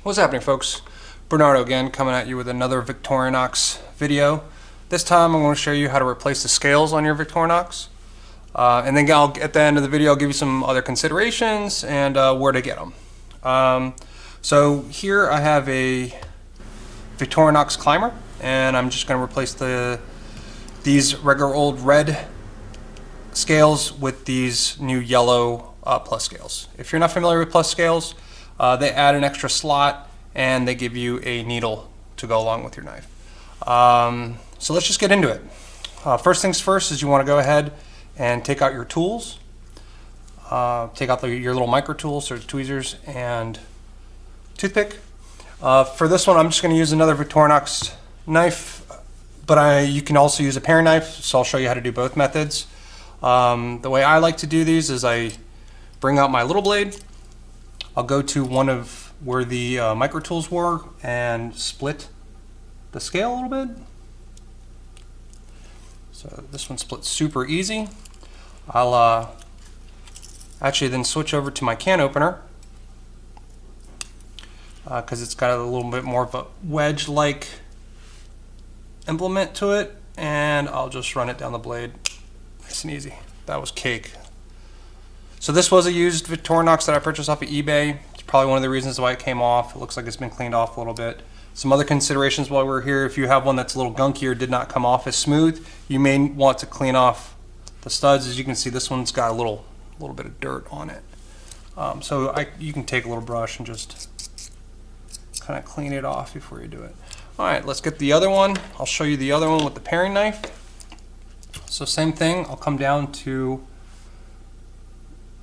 What's happening, folks? Bernardo again, coming at you with another Victorinox video. This time I'm going to show you how to replace the scales on your Victorinox. And then at the end of the video I'll give you some other considerations and where to get them. So here I have a Victorinox climber, and I'm just going to replace these regular old red scales with these new yellow plus scales. If you're not familiar with plus scales, they add an extra slot and they give you a needle to go along with your knife. So let's just get into it. First things first is you want to go ahead and take out your tools. Take out your little micro tools, so tweezers and toothpick. For this one I'm just going to use another Victorinox knife, but you can also use a paring knife, so I'll show you how to do both methods. The way I like to do these is I bring out my little blade. I'll go to one of where the micro tools were and split the scale a little bit. So this one splits super easy. I'll actually then switch over to my can opener because it's got a little bit more of a wedge-like implement to it, and I'll just run it down the blade. Nice and easy. That was cake. So this was a used Victorinox that I purchased off of eBay. It's probably one of the reasons why it came off. It looks like it's been cleaned off a little bit. Some other considerations while we're here: if you have one that's a little gunky or did not come off as smooth, you may want to clean off the studs. As you can see, this one's got a little bit of dirt on it. You can take a little brush and just kind of clean it off before you do it. All right, let's get the other one. I'll show you the other one with the paring knife. So same thing, I'll come down to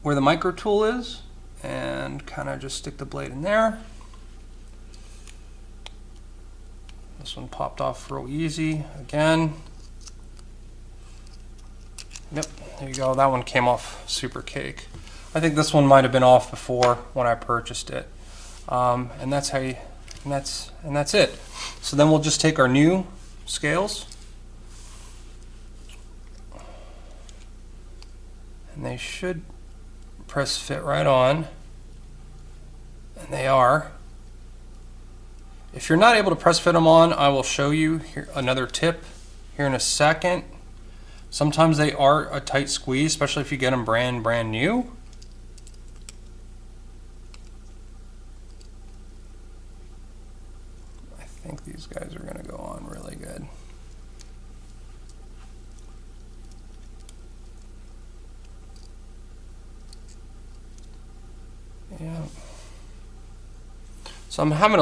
where the micro tool is and kind of just stick the blade in there. This one popped off real easy again. Yep, there you go. That one came off super cake. I think this one might have been off before when I purchased it. And that's it. So then we'll just take our new scales, and they should press fit right on, and they are. If you're not able to press fit them on, I will show you here another tip here in a second. Sometimes they are a tight squeeze, especially if you get them brand new. I think these guys are going to go on really good. Yeah. So I'm having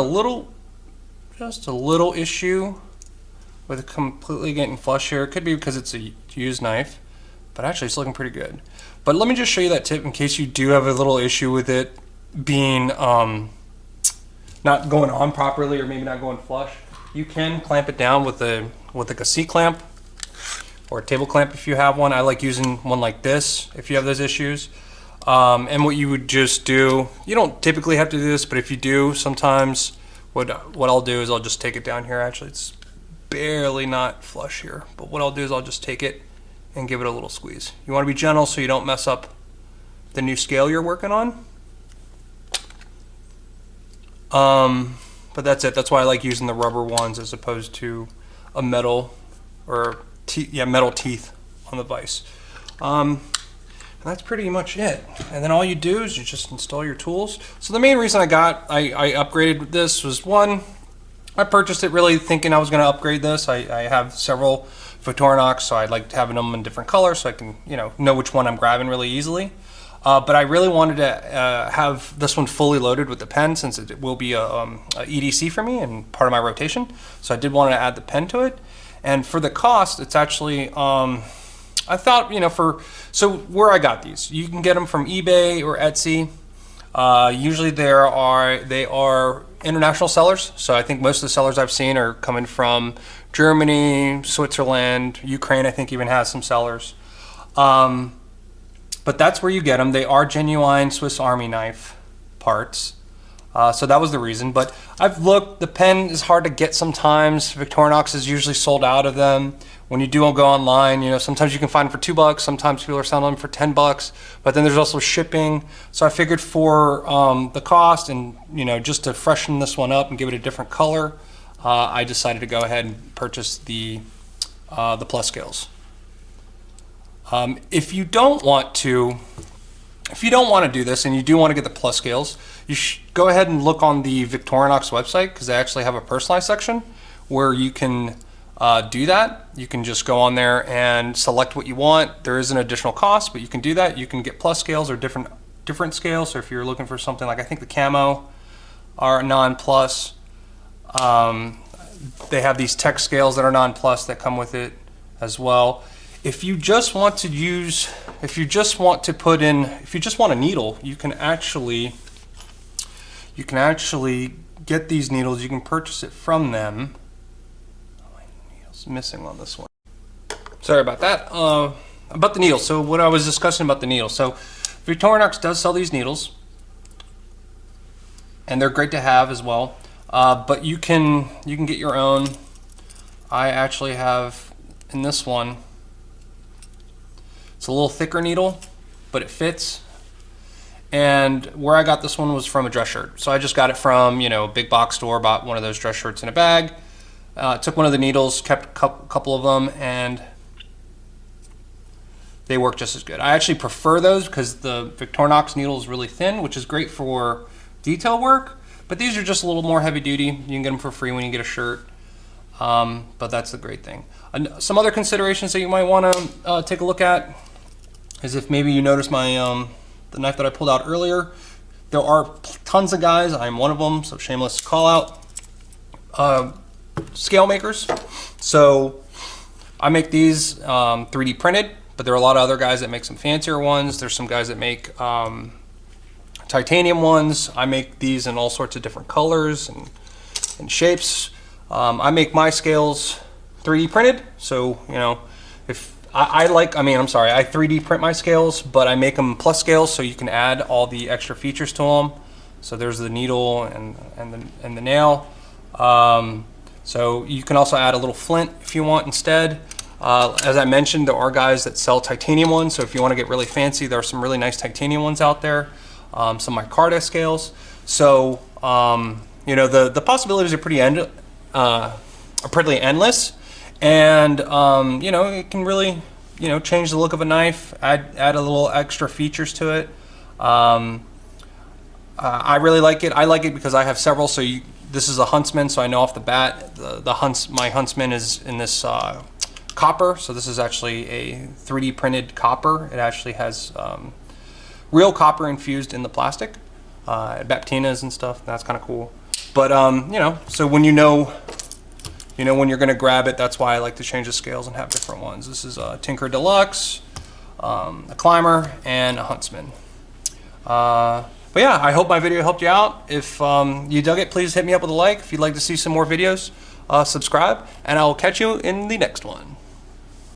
just a little issue with completely getting flush here. It could be because it's a used knife, but actually it's looking pretty good. But let me just show you that tip in case you do have a little issue with it being not going on properly or maybe not going flush. You can clamp it down with like a C-clamp or a table clamp if you have one. I like using one like this if you have those issues. And what you would just do, you don't typically have to do this, but if you do, sometimes what I'll do is I'll just take it down here. Actually, it's barely not flush here, but what I'll do is I'll just take it and give it a little squeeze. You want to be gentle so you don't mess up the new scale you're working on. But that's it. That's why I like using the rubber ones as opposed to a metal or metal teeth on the vise. And that's pretty much it. And then all you do is you just install your tools. So the main reason I upgraded this was, one, I purchased it really thinking I was going to upgrade this. I have several Victorinox, so I like having them in different colors so I can know which one I'm grabbing really easily. But I really wanted to have this one fully loaded with the pen, since it will be a EDC for me and part of my rotation. So I did want to add the pen to it. And for the cost, it's actually I thought, so where I got these, you can get them from eBay or Etsy. Usually they are international sellers. So I think most of the sellers I've seen are coming from Germany, Switzerland, Ukraine. I think even has some sellers. But that's where you get them. They are genuine Swiss Army knife parts. So that was the reason. But I've looked, the pen is hard to get sometimes. Victorinox is usually sold out of them. When you do go online, you know, sometimes you can find them for $2, sometimes people are selling them for $10, but then there's also shipping. So I figured for the cost and, you know, just to freshen this one up and give it a different color, I decided to go ahead and purchase the plus scales. If you don't want to do this and you do want to get the plus scales, you should go ahead and look on the Victorinox website, because they actually have a personalized section where you can do that. You can just go on there and select what you want. There is an additional cost, but you can do that. You can get plus scales or different scales. So if you're looking for something like, I think the camo are non-plus. They have these tech scales that are non-plus that come with it as well. If you just want to put in, if you just want a needle, you can actually get these needles. You can purchase it from them. Missing on this one. Sorry about that. About the needles. So what I was discussing about the needles. So Victorinox does sell these needles, and they're great to have as well. But you can get your own. I actually have in this one. It's a little thicker needle, but it fits. And where I got this one was from a dress shirt. So I just got it from, you know, a big box store. Bought one of those dress shirts in a bag. Took one of the needles, kept a couple of them, and they work just as good. I actually prefer those because the Victorinox needle is really thin, which is great for detail work, but these are just a little more heavy duty. You can get them for free when you get a shirt, but that's the great thing. Some other considerations that you might want to take a look at is if maybe you notice my the knife that I pulled out earlier. There are tons of guys, I'm one of them, so shameless call out. Scale makers. So I make these 3D printed, but there are a lot of other guys that make some fancier ones. There's some guys that make titanium ones. I make these in all sorts of different colors and shapes. I make my scales 3D printed. So, you know, if I 3D print my scales, but I make them plus scales so you can add all the extra features to them. So there's the needle and the nail. So you can also add a little flint if you want instead. As I mentioned, there are guys that sell titanium ones, so if you want to get really fancy, there are some really nice titanium ones out there. Some micarta scales. So you know, the possibilities are pretty endless, and you know, it can really, you know, change the look of a knife, add a little extra features to it. I really like it. I like it because I have several. So this is a Huntsman, so I know off the bat my Huntsman is in this copper. So this is actually a 3D printed copper. It actually has real copper infused in the plastic, Baptinas and stuff. That's kind of cool. But you know, so when you know when you're going to grab it, that's why I like to change the scales and have different ones. This is a Tinker Deluxe, a Climber, and a Huntsman. But yeah, I hope my video helped you out. If you dug it, please hit me up with a like. If you'd like to see some more videos, subscribe, and I will catch you in the next one.